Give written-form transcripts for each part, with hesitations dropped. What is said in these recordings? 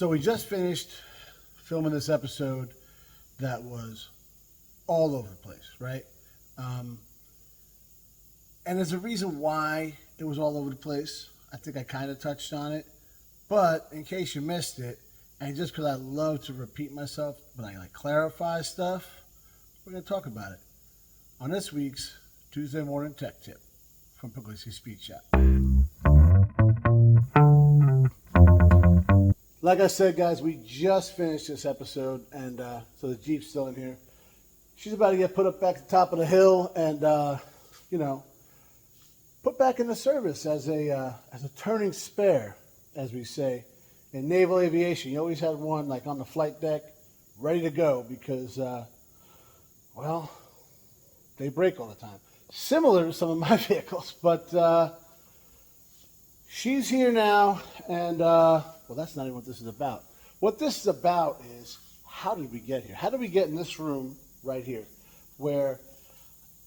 So we just finished filming this episode that was all over the place, right? And there's a reason why it was all over the place. I think I kind of touched on it. But in case you missed it, and just because I love to repeat myself, but I like clarify stuff, we're going to talk about it on this week's Tuesday Morning Tech Tip from Pugliese Speed Shop. Like I said, guys, we just finished this episode, and so the Jeep's still in here. She's about to get put up back at the top of the hill and, put back into service as a turning spare, as we say. In naval aviation, you always had one like on the flight deck, ready to go because, they break all the time. Similar to some of my vehicles, but she's here now, and that's not even what this is about. What this is about is, how did we get here? How did we get in this room right here, where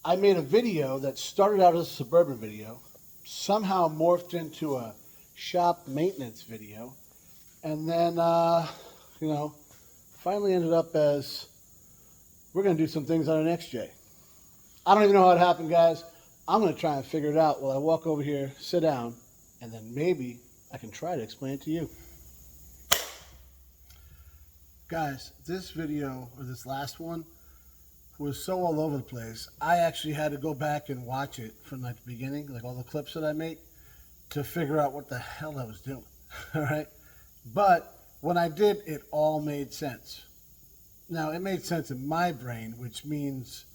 I made a video that started out as a Suburban video, somehow morphed into a shop maintenance video, and then, finally ended up as, we're going to do some things on an XJ. I don't even know how it happened, guys. I'm going to try and figure it out while I walk over here, sit down, and then maybe I can try to explain it to you. Guys, this video, or this last one, was so all over the place. I actually had to go back and watch it from like the beginning, like all the clips that I make, to figure out what the hell I was doing. All right? But when I did, it all made sense. Now, it made sense in my brain, which means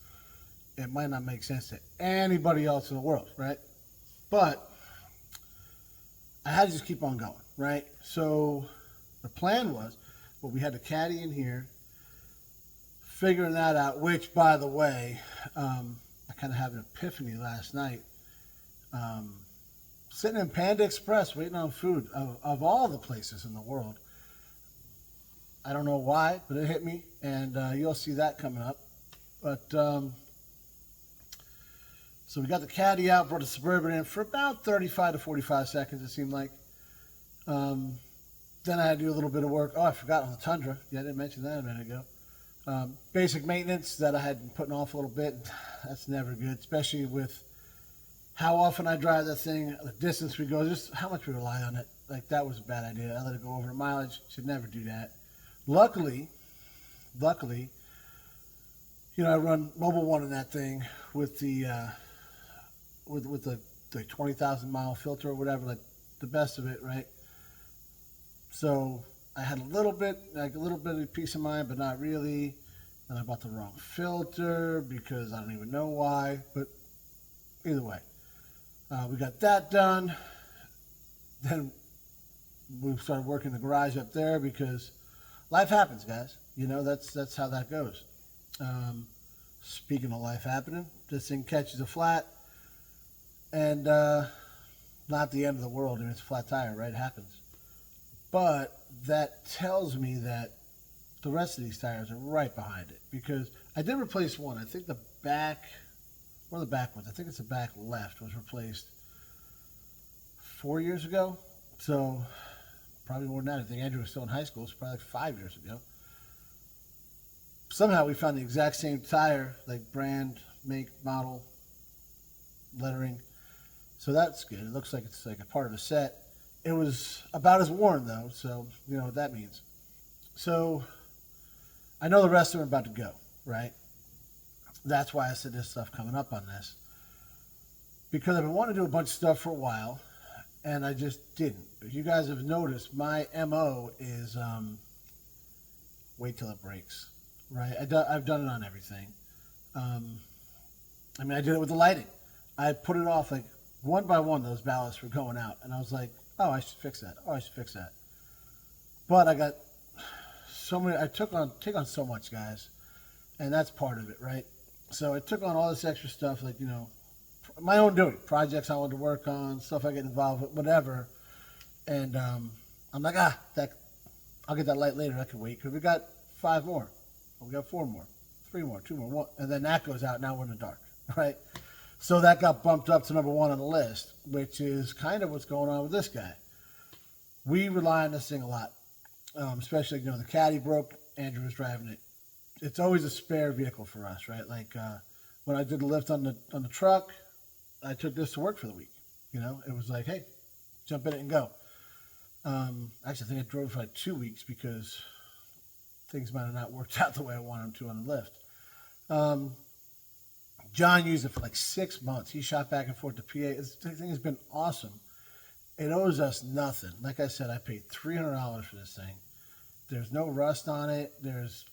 it might not make sense to anybody else in the world, right? But I had to just keep on going, right? So the plan was, we had the caddy in here, figuring that out, which, by the way, I kind of had an epiphany last night. Sitting in Panda Express waiting on food of all the places in the world. I don't know why, but it hit me, and you'll see that coming up. But so we got the caddy out, brought the Suburban in for about 35 to 45 seconds, it seemed like. Then I had to do a little bit of work. Oh, I forgot on the Tundra. Yeah, I didn't mention that a minute ago. Basic maintenance that I had been putting off a little bit. That's never good, especially with how often I drive that thing, the distance we go, just how much we rely on it. Like, that was a bad idea. I let it go over the mileage. Should never do that. Luckily, I run Mobile One in that thing with the with the 20,000 mile filter or whatever, like the best of it, right? So I had a little bit of peace of mind, but not really. And I bought the wrong filter because I don't even know why. But either way, we got that done. Then we started working the garage up there because life happens, guys. That's how that goes. Speaking of life happening, this thing catches a flat, and not the end of the world. I mean, it's a flat tire, right? It happens. But that tells me that the rest of these tires are right behind it, because I did replace one. I think the back, one of the back ones, I think it's the back left, was replaced 4 years ago. So probably more than that. I think Andrew was still in high school. It's probably like 5 years ago. Somehow we found the exact same tire, like brand, make, model, lettering. So that's good. It looks like it's like a part of a set. It was about as worn, though, so you know what that means. So I know the rest of them are about to go, right? That's why I said there's stuff coming up on this. Because I've been wanting to do a bunch of stuff for a while, and I just didn't. If you guys have noticed, my MO is wait till it breaks, right? I've done it on everything. I did it with the lighting. I put it off like one by one, those ballasts were going out, and I was like, oh, I should fix that. Oh, I should fix that. But I got so many, take on so much, guys. And that's part of it, right? So I took on all this extra stuff, like, my own doing. Projects I wanted to work on, stuff I get involved with, whatever. And I'm like, I'll get that light later. I can wait. Because we got 5 more. Or we got 4 more. 3 more, 2 more, 1. And then that goes out. Now we're in the dark, right? So that got bumped up to number 1 on the list, which is kind of what's going on with this guy. We rely on this thing a lot. especially, the caddy broke. Andrew was driving it. It's always a spare vehicle for us, right? Like when I did the lift on the truck, I took this to work for the week. It was like, hey, jump in it and go. Actually, I think I drove for like 2 weeks because things might have not worked out the way I wanted them to on the lift. John used it for like 6 months. He shot back and forth to PA. This thing has been awesome. It owes us nothing. Like I said, I paid $300 for this thing. There's no rust on it. There's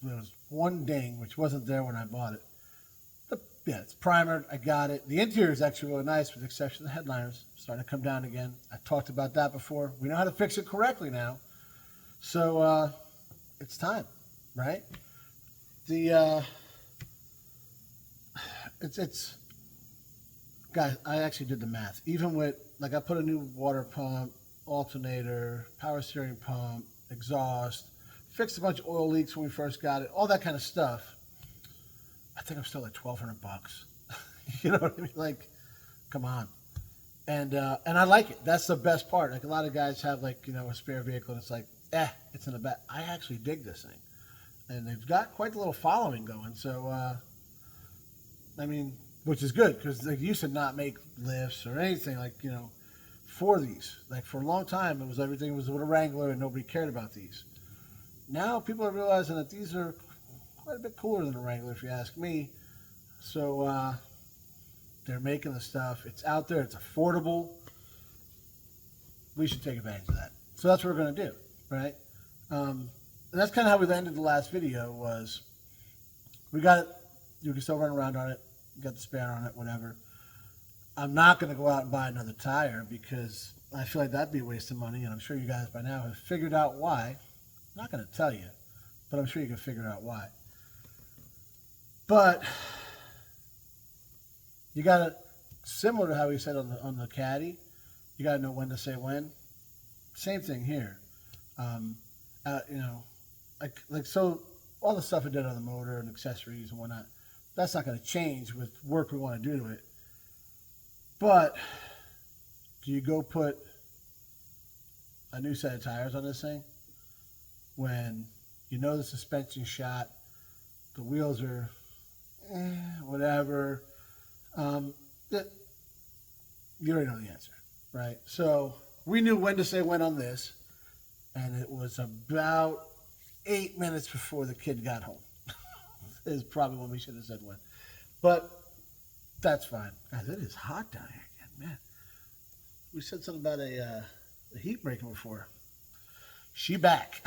one ding, which wasn't there when I bought it. But yeah, it's primered. I got it. The interior is actually really nice, with the exception of the headliners. Starting to come down again. I talked about that before. We know how to fix it correctly now. So it's time, right? It's guys, I actually did the math. Even with, like, I put a new water pump, alternator, power steering pump, exhaust, fixed a bunch of oil leaks when we first got it, all that kind of stuff. I think I'm still like $1,200. You know what I mean? Like, come on. And I like it. That's the best part. Like, a lot of guys have, like, a spare vehicle and it's like, it's in the back. I actually dig this thing. And they've got quite a little following going. So, which is good, because they used to not make lifts or anything like, for these. Like, for a long time, everything was with a Wrangler and nobody cared about these. Now people are realizing that these are quite a bit cooler than a Wrangler, if you ask me. So they're making the stuff. It's out there. It's affordable. We should take advantage of that. So that's what we're going to do, right? And that's kind of how we ended the last video. Was we got it. You can still run around on it. You got the spare on it, whatever. I'm not going to go out and buy another tire because I feel like that'd be a waste of money, and I'm sure you guys by now have figured out why. I'm not going to tell you, but I'm sure you can figure out why. But you got to, similar to how we said on the caddy, you got to know when to say when. Same thing here. So all the stuff I did on the motor and accessories and whatnot, that's not going to change with work we want to do to it. But do you go put a new set of tires on this thing when the suspension shot, the wheels are whatever? You already know the answer, right? So we knew when to say when on this, and it was about 8 minutes before the kid got home. Is probably when we should have said when. But that's fine. Guys, it is hot down here again, man. We said something about a heat breaking before. She back.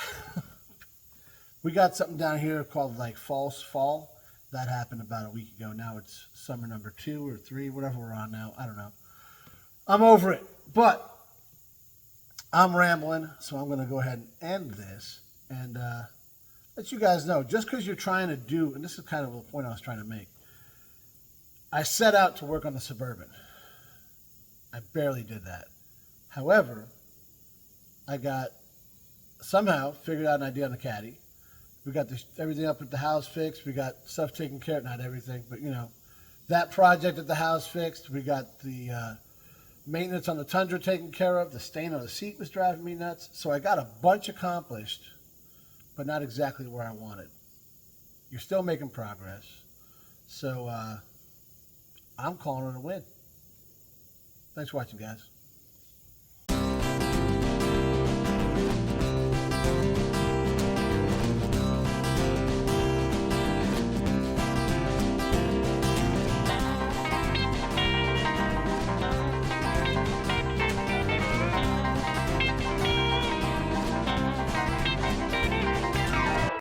We got something down here called like false fall. That happened about a week ago. Now it's summer number 2 or 3, whatever we're on now. I don't know. I'm over it. But I'm rambling, so I'm going to go ahead and end this and let you guys know, just because you're trying to do, and this is kind of the point I was trying to make. I set out to work on the Suburban. I barely did that. However, I somehow figured out an idea on the caddy. We got everything up at the house fixed. We got stuff taken care of, not everything, but that project at the house fixed. We got the maintenance on the Tundra taken care of. The stain on the seat was driving me nuts. So I got a bunch accomplished, but not exactly where I wanted. You're still making progress. So I'm calling it a win. Thanks for watching, guys.